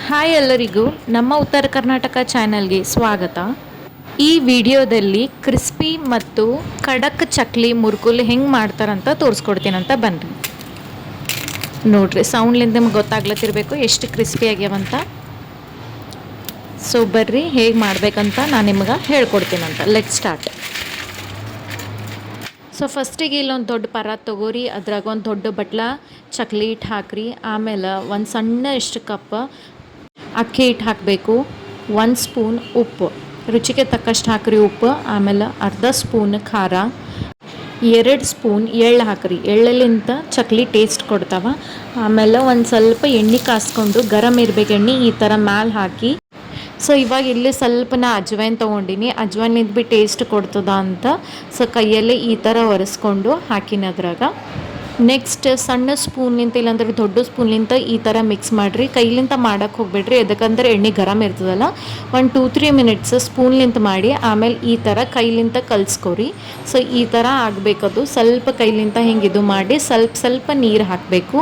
Hi ಎಲ್ಲರಿಗೂ ನಮ್ಮ ಉತ್ತರ ಕರ್ನಾಟಕ ಚಾನಲ್ಗೆ ಸ್ವಾಗತ. ಈ ವಿಡಿಯೋದಲ್ಲಿ ಕ್ರಿಸ್ಪಿ ಮತ್ತು ಖಡಕ್ ಚಕ್ಲಿ ಮುರುಕುಲು ಹೆಂಗೆ ಮಾಡ್ತಾರಂತ ತೋರಿಸ್ಕೊಡ್ತೀನಂತ ಬನ್ನಿ. ನೋಡ್ರಿ, ಸೌಂಡ್ಲಿಂದ ನಿಮ್ಗೆ ಗೊತ್ತಾಗ್ಲತ್ತಿರಬೇಕು ಎಷ್ಟು ಕ್ರಿಸ್ಪಿ ಆಗ್ಯಾವಂತ. ಸೊ ಬರ್ರಿ ಹೇಗೆ ಮಾಡ್ಬೇಕಂತ ನಾನು ನಿಮ್ಗೆ ಹೇಳ್ಕೊಡ್ತೀನಂತ. Let start. ಸೊ ಫಸ್ಟಿಗೆ ಇಲ್ಲೊಂದು ದೊಡ್ಡ ಪರಾತ್ ತೊಗೋರಿ, ಅದ್ರಾಗ ಒಂದು ದೊಡ್ಡ ಬಟ್ಲ ಚಕ್ಲಿ ಹಿಟ್ಟು ಹಾಕ್ರಿ. ಆಮೇಲೆ ಒಂದು ಸಣ್ಣ ಇಷ್ಟು ಕಪ್ ಅಕ್ಕಿ ಹಿಟ್ಟು ಹಾಕಬೇಕು. 1 ಸ್ಪೂನ್ ಉಪ್ಪು, ರುಚಿಗೆ ತಕ್ಕಷ್ಟು ಹಾಕ್ರಿ ಉಪ್ಪು. ಆಮೇಲೆ ಅರ್ಧ ಸ್ಪೂನ್ ಖಾರ, 2 ಸ್ಪೂನ್ ಎಳ್ಳು ಹಾಕ್ರಿ. ಎಳ್ಳಲ್ಲಿಂದ ಚಕ್ಲಿ ಟೇಸ್ಟ್ ಕೊಡ್ತಾವ. ಆಮೇಲೆ ಒಂದು ಸ್ವಲ್ಪ ಎಣ್ಣೆ ಕಾಸ್ಕೊಂಡು ಗರಮ್ ಇರ್ಬೇಕು ಎಣ್ಣೆ, ಈ ಥರ ಮ್ಯಾಲೆ ಹಾಕಿ. ಸೊ ಇವಾಗ ಇಲ್ಲಿ ಸ್ವಲ್ಪ ನಾ ಅಜ್ವೈನ್ ತೊಗೊಂಡಿನಿ. ಅಜ್ವೈನಿಂದ ಭೀ ಟೇಸ್ಟ್ ಕೊಡ್ತದ ಅಂತ ಸೊ ಕೈಯಲ್ಲಿ ಈ ಥರ ಒರೆಸ್ಕೊಂಡು ಹಾಕಿನ ಅದ್ರಾಗ. ನೆಕ್ಸ್ಟ್ ಸಣ್ಣ ಸ್ಪೂನ್ಲಿಂತ ಇಲ್ಲಾಂದ್ರೆ ದೊಡ್ಡ ಸ್ಪೂನ್ಲಿಂತ ಈ ಥರ ಮಿಕ್ಸ್ ಮಾಡಿರಿ. ಕೈಲಿಂತ ಮಾಡೋಕ್ಕೆ ಹೋಗ್ಬೇಡ್ರಿ, ಯಾಕಂದ್ರೆ ಎಣ್ಣೆ ಗರಮ್ ಇರ್ತದಲ್ಲ. 1-2-3 ಮಿನಿಟ್ಸ್ ಸ್ಪೂನ್ಲಿಂತ ಮಾಡಿ ಆಮೇಲೆ ಈ ಥರ ಕೈಲಿಂತ ಕಲಿಸ್ಕೊರಿ. ಸೊ ಈ ಥರ ಆಗಬೇಕದು. ಸ್ವಲ್ಪ ಕೈಲಿಂತ ಹಿಂಗೆ ಇದು ಮಾಡಿ ಸ್ವಲ್ಪ ನೀರು ಹಾಕಬೇಕು.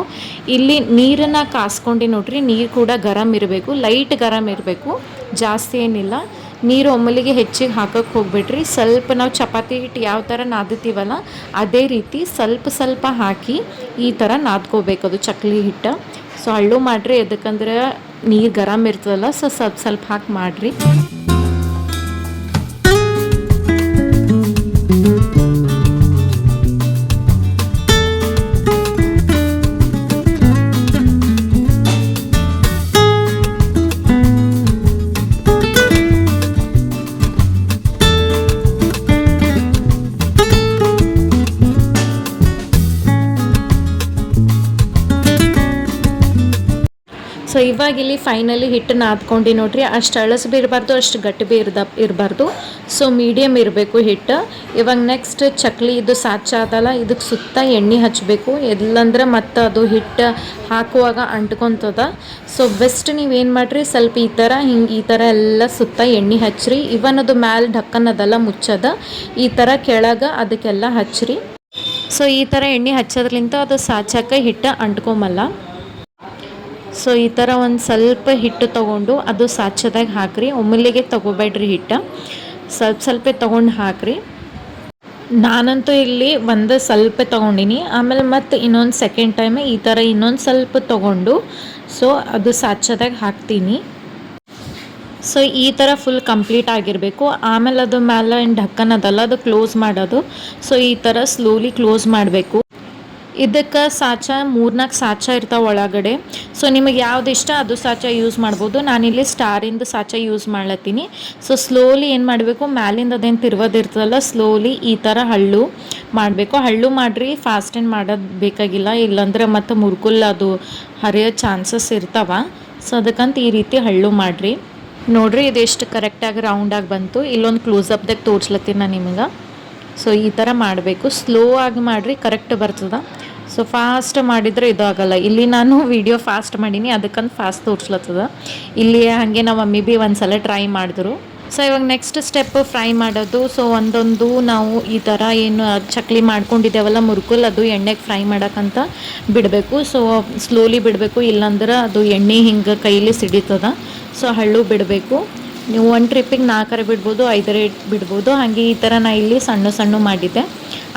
ಇಲ್ಲಿ ನೀರನ್ನು ಕಾಸ್ಕೊಂಡು ನೋಡ್ರಿ, ನೀರು ಕೂಡ ಗರಮ್ ಇರಬೇಕು, ಲೈಟ್ ಗರಮ್ ಇರಬೇಕು, ಜಾಸ್ತಿ ಏನಿಲ್ಲ. ನೀರು ಒಮ್ಮೆಲಿಗೆ ಹೆಚ್ಚಿಗೆ ಹಾಕೋಕ್ಕೆ ಹೋಗ್ಬಿಡ್ರಿ. ಸ್ವಲ್ಪ ನಾವು ಚಪಾತಿ ಹಿಟ್ಟು ಯಾವ ಥರ ನಾದ್ತೀವಲ್ಲ ಅದೇ ರೀತಿ ಸ್ವಲ್ಪ ಹಾಕಿ ಈ ಥರ ನಾದ್ಕೋಬೇಕದು ಚಕ್ಲಿ ಹಿಟ್ಟು. ಸೊ ಹಳ್ಳು ಮಾಡಿರಿ, ಎದಕ್ಕಂದ್ರೆ ನೀರು ಗರಮ್ ಇರ್ತದಲ್ಲ, ಸೊ ಸ್ವಲ್ಪ ಹಾಕಿ ಮಾಡಿರಿ. ಸೊ ಇವಾಗ ಇಲ್ಲಿ ಫೈನಲಿ ಹಿಟ್ಟು ನಾದ್ಕೊಂಡು ನೋಡ್ರಿ, ಅಷ್ಟು ಅಳಸ್ ಭೀ ಇರಬಾರ್ದು, ಅಷ್ಟು ಗಟ್ಟಿ ಭೀ ಇರಬಾರ್ದು. ಸೊ ಮೀಡಿಯಮ್ ಇರಬೇಕು ಹಿಟ್ಟು. ಇವಾಗ ನೆಕ್ಸ್ಟ್ ಚಕ್ಲಿ ಇದು ಸಾಚ ಅದಲ್ಲ, ಇದಕ್ಕೆ ಸುತ್ತ ಎಣ್ಣೆ ಹಚ್ಚಬೇಕು. ಎಲ್ಲಂದ್ರೆ ಮತ್ತು ಅದು ಹಿಟ್ಟು ಹಾಕುವಾಗ ಅಂಟ್ಕೊತದ. ಸೊ ಬೆಸ್ಟ್ ನೀವೇನು ಮಾಡಿರಿ, ಸ್ವಲ್ಪ ಈ ಥರ ಎಲ್ಲ ಸುತ್ತ ಎಣ್ಣೆ ಹಚ್ಚಿರಿ. ಇವನ್ ಅದು ಮ್ಯಾಲೆ ಢಕ್ಕನ್ ಅದಲ್ಲ ಮುಚ್ಚದ, ಈ ಥರ ಕೆಳಗೆ ಅದಕ್ಕೆಲ್ಲ ಹಚ್ಚಿರಿ. ಸೊ ಈ ಥರ ಎಣ್ಣೆ ಹಚ್ಚೋದ್ರಿಂದ ಅದು ಸಾಚಕ್ಕೆ ಹಿಟ್ಟು ಅಂಟ್ಕೊಂಬಲ್ಲ. ಸೊ ಈ ಥರ ಒಂದು ಸ್ವಲ್ಪ ಹಿಟ್ಟು ತೊಗೊಂಡು ಅದು ಸಾಚದಾಗ ಹಾಕ್ರಿ. ಒಮ್ಮೆಲಿಗೆ ತೊಗೋಬೇಡ್ರಿ ಹಿಟ್ಟು, ಸ್ವಲ್ಪ ತೊಗೊಂಡು ಹಾಕ್ರಿ. ನಾನಂತೂ ಇಲ್ಲಿ ಒಂದು ಸ್ವಲ್ಪ ತೊಗೊಂಡಿನಿ. ಆಮೇಲೆ ಮತ್ತು ಇನ್ನೊಂದು ಸೆಕೆಂಡ್ ಟೈಮ್ ಈ ಥರ ಇನ್ನೊಂದು ಸ್ವಲ್ಪ ತೊಗೊಂಡು ಸೊ ಅದು ಸಾಚದಾಗ ಹಾಕ್ತೀನಿ. ಸೊ ಈ ಥರ ಫುಲ್ ಕಂಪ್ಲೀಟ್ ಆಗಿರಬೇಕು. ಆಮೇಲೆ ಅದು ಮೇಲೆ ಢಕ್ಕನ್ ಅದಲ್ಲ, ಅದು ಕ್ಲೋಸ್ ಮಾಡೋದು. ಸೊ ಈ ಥರ ಸ್ಲೋಲಿ ಕ್ಲೋಸ್ ಮಾಡಬೇಕು. ಇದಕ್ಕೆ ಸಾಚ 3-4 ಸಾಚ ಇರ್ತಾವೆ ಒಳಗಡೆ. ಸೊ ನಿಮಗೆ ಯಾವ್ದು ಇಷ್ಟ ಅದು ಸಾಚ ಯೂಸ್ ಮಾಡ್ಬೋದು. ನಾನಿಲ್ಲಿ ಸ್ಟಾರಿಂದ ಸಾಚ ಯೂಸ್ ಮಾಡ್ಲತ್ತೀನಿ. ಸೊ ಸ್ಲೋಲಿ ಏನು ಮಾಡಬೇಕು, ಮ್ಯಾಲಿಂದ ಅದೇನು ತಿರ್ವದಿರ್ತದಲ್ಲ, ಸ್ಲೋಲಿ ಈ ಥರ ಹಳ್ಳು ಮಾಡಬೇಕು. ಹಳ್ಳು ಮಾಡಿರಿ, ಫಾಸ್ಟ್ ಏನು ಮಾಡೋದು ಬೇಕಾಗಿಲ್ಲ, ಇಲ್ಲಾಂದ್ರೆ ಮತ್ತು ಮುರುಕುಲ್ ಅದು ಹರಿಯೋ ಚಾನ್ಸಸ್ ಇರ್ತಾವ. ಸೊ ಅದಕ್ಕಂತ ಈ ರೀತಿ ಹಳ್ಳು ಮಾಡಿರಿ. ನೋಡಿರಿ ಇದೆಷ್ಟು ಕರೆಕ್ಟಾಗಿ ರೌಂಡಾಗಿ ಬಂತು. ಇಲ್ಲೊಂದು ಕ್ಲೋಸಪ್ದಾಗ ತೋರಿಸ್ಲತ್ತೀನಿ ನಾನು ನಿಮಗೆ. ಸೊ ಈ ಥರ ಮಾಡಬೇಕು, ಸ್ಲೋ ಆಗಿ ಮಾಡಿರಿ, ಕರೆಕ್ಟ್ ಬರ್ತದೆ. ಸೊ ಫಾಸ್ಟ್ ಮಾಡಿದರೆ ಇದು ಆಗೋಲ್ಲ. ಇಲ್ಲಿ ನಾನು ವಿಡಿಯೋ ಫಾಸ್ಟ್ ಮಾಡೀನಿ, ಅದಕ್ಕಂತ ಫಾಸ್ಟ್ ತೋರಿಸ್ಲತ್ತದ. ಇಲ್ಲಿ ಹಾಗೆ ನಮ್ಮ ಮಮ್ಮಿ ಭೀ ಒಂದು ಸಲ ಟ್ರೈ ಮಾಡಿದ್ರು. ಸೊ ಇವಾಗ ನೆಕ್ಸ್ಟ್ ಸ್ಟೆಪ್ ಫ್ರೈ ಮಾಡೋದು. ಸೊ ಒಂದೊಂದು ನಾವು ಈ ಥರ ಏನು ಚಕ್ಲಿ ಮಾಡ್ಕೊಂಡಿದ್ದೇವಲ್ಲ ಮುರುಕುಲ್, ಅದು ಎಣ್ಣೆಗೆ ಫ್ರೈ ಮಾಡೋಕ್ಕಂತ ಬಿಡಬೇಕು. ಸೊ ಸ್ಲೋಲಿ ಬಿಡಬೇಕು, ಇಲ್ಲಾಂದ್ರೆ ಅದು ಎಣ್ಣೆ ಹಿಂಗೆ ಕೈಲಿ ಸಿಡಿತದ. ಸೊ ಹಳ್ಳು ಬಿಡಬೇಕು. ನೀವು 1 ಟ್ರಿಪ್ಪಿಗೆ 4 ಬಿಡ್ಬೋದು, 5 ಬಿಡ್ಬೋದು. ಹಾಗೆ ಈ ಥರ ನಾ ಇಲ್ಲಿ ಸಣ್ಣ ಮಾಡಿದ್ದೆ,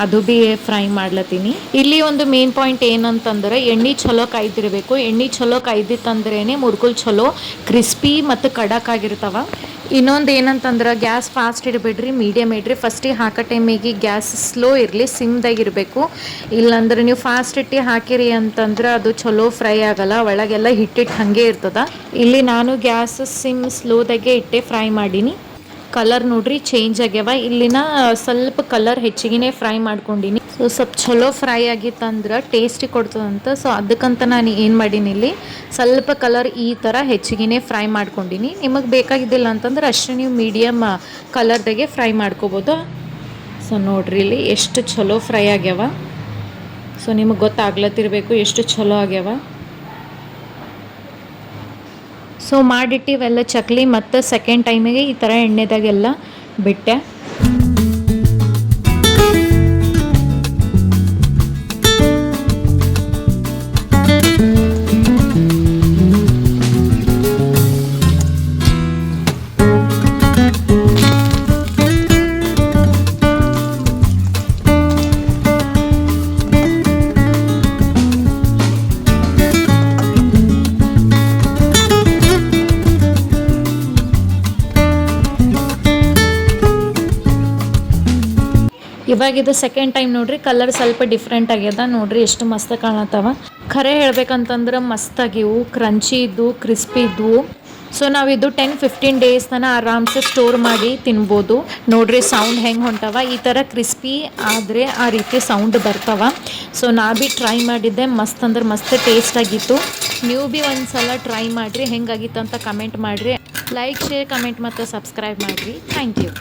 ಅದು ಭೀ ಫ್ರೈ ಮಾಡ್ಲತ್ತೀನಿ. ಇಲ್ಲಿ ಒಂದು ಮೇನ್ ಪಾಯಿಂಟ್ ಏನಂತಂದ್ರೆ ಎಣ್ಣೆ ಚಲೋ ಕಾಯ್ದಿರಬೇಕು. ಎಣ್ಣೆ ಚಲೋ ಕಾಯ್ದಿತ್ತಂದ್ರೇ ಮುರುಕುಲ್ ಚಲೋ ಕ್ರಿಸ್ಪಿ ಮತ್ತು ಖಡಕ್ ಆಗಿರ್ತಾವ. ಇನ್ನೊಂದು ಏನಂತಂದ್ರೆ ಗ್ಯಾಸ್ ಫಾಸ್ಟ್ ಇಡಬೇಡ್ರಿ, ಮೀಡಿಯಮ್ ಇಡ್ರಿ. ಫಸ್ಟಿಗೆ ಹಾಕೋ ಟೈಮಿಗೆ ಗ್ಯಾಸ್ ಸ್ಲೋ ಇರಲಿ, ಸಿಮ್ದಾಗಿರಬೇಕು. ಇಲ್ಲಾಂದ್ರೆ ನೀವು ಫಾಸ್ಟ್ ಇಟ್ಟು ಹಾಕಿರಿ ಅಂತಂದ್ರೆ ಅದು ಚಲೋ ಫ್ರೈ ಆಗಲ್ಲ, ಒಳಗೆಲ್ಲ ಹಿಟ್ಟಿಟ್ಟು ಹಾಗೆ ಇರ್ತದ. ಇಲ್ಲಿ ನಾನು ಗ್ಯಾಸ್ ಸ್ಲೋದಾಗೆ ಇಟ್ಟೆ ಫ್ರೈ ಮಾಡೀನಿ. ಕಲರ್ ನೋಡ್ರಿ ಚೇಂಜ್ ಆಗ್ಯಾವ. ಇಲ್ಲಿನ ಸ್ವಲ್ಪ ಕಲರ್ ಹೆಚ್ಚಿಗೆ ಫ್ರೈ ಮಾಡ್ಕೊಂಡಿನಿ. ಸೊ ಸ್ವಲ್ಪ ಚಲೋ ಫ್ರೈ ಆಗಿತ್ತಂದ್ರೆ ಟೇಸ್ಟಿ ಕೊಡ್ತದಂತ. ಸೊ ಅದಕ್ಕಂತ ನಾನು ಏನು ಮಾಡೀನಿ, ಇಲ್ಲಿ ಸ್ವಲ್ಪ ಕಲರ್ ಈ ಥರ ಹೆಚ್ಚಿಗೆ ಫ್ರೈ ಮಾಡ್ಕೊಂಡಿನಿ. ನಿಮಗೆ ಬೇಕಾಗಿದ್ದಿಲ್ಲ ಅಂತಂದ್ರೆ ಅಷ್ಟೇ ನೀವು ಮೀಡಿಯಮ್ ಕಲರ್ದಾಗೆ ಫ್ರೈ ಮಾಡ್ಕೋಬೋದು. ಸೊ ನೋಡ್ರಿ ಇಲ್ಲಿ ಎಷ್ಟು ಚಲೋ ಫ್ರೈ ಆಗ್ಯಾವ. ಸೊ ನಿಮಗೆ ಗೊತ್ತಾಗ್ಲತ್ತಿರಬೇಕು ಎಷ್ಟು ಚಲೋ ಆಗ್ಯಾವ. ಸೊ ಮಾಡಿಟ್ಟಿವೆಲ್ಲ ಚಕ್ಲಿ ಮತ್ತು ಸೆಕೆಂಡ್ ಟೈಮಿಗೆ ಈ ಥರ ಎಣ್ಣೆದಾಗೆಲ್ಲ ಬಿಟ್ಟೆ. ಇವಾಗ ಇದು ಸೆಕೆಂಡ್ ಟೈಮ್ ನೋಡ್ರಿ, ಕಲರ್ ಸ್ವಲ್ಪ ಡಿಫ್ರೆಂಟ್ ಆಗ್ಯದ ನೋಡ್ರಿ, ಎಷ್ಟು ಮಸ್ತ್ ಕಾಣತ್ತವ. ಖರೆ ಹೇಳ್ಬೇಕಂತಂದ್ರೆ ಮಸ್ತ್ ಆಗಿವು, ಕ್ರಂಚಿ ಇದ್ದು, ಕ್ರಿಸ್ಪಿ ಇದ್ವು. ಸೊ ನಾವಿದು 10-15 ಡೇಸ್ ತನಕ ಆರಾಮ್ಸೆ ಸ್ಟೋರ್ ಮಾಡಿ ತಿನ್ಬೋದು. ನೋಡ್ರಿ ಸೌಂಡ್ ಹೆಂಗೆ ಹೊಂಟವ, ಈ ಥರ ಕ್ರಿಸ್ಪಿ ಆದರೆ ಆ ರೀತಿ ಸೌಂಡ್ ಬರ್ತಾವ. ಸೊ ನಾ ಭೀ ಟ್ರೈ ಮಾಡಿದ್ದೆ, ಮಸ್ತ್ ಅಂದ್ರೆ ಮಸ್ತ್ ಟೇಸ್ಟ್ ಆಗಿತ್ತು. ನೀವು ಭೀ ಒಂದ್ಸಲ ಟ್ರೈ ಮಾಡಿರಿ, ಹೆಂಗಾಗಿತ್ತು ಅಂತ ಕಮೆಂಟ್ ಮಾಡಿರಿ. ಲೈಕ್, ಶೇರ್, ಕಮೆಂಟ್ ಮತ್ತು ಸಬ್ಸ್ಕ್ರೈಬ್ ಮಾಡಿರಿ. Thank you.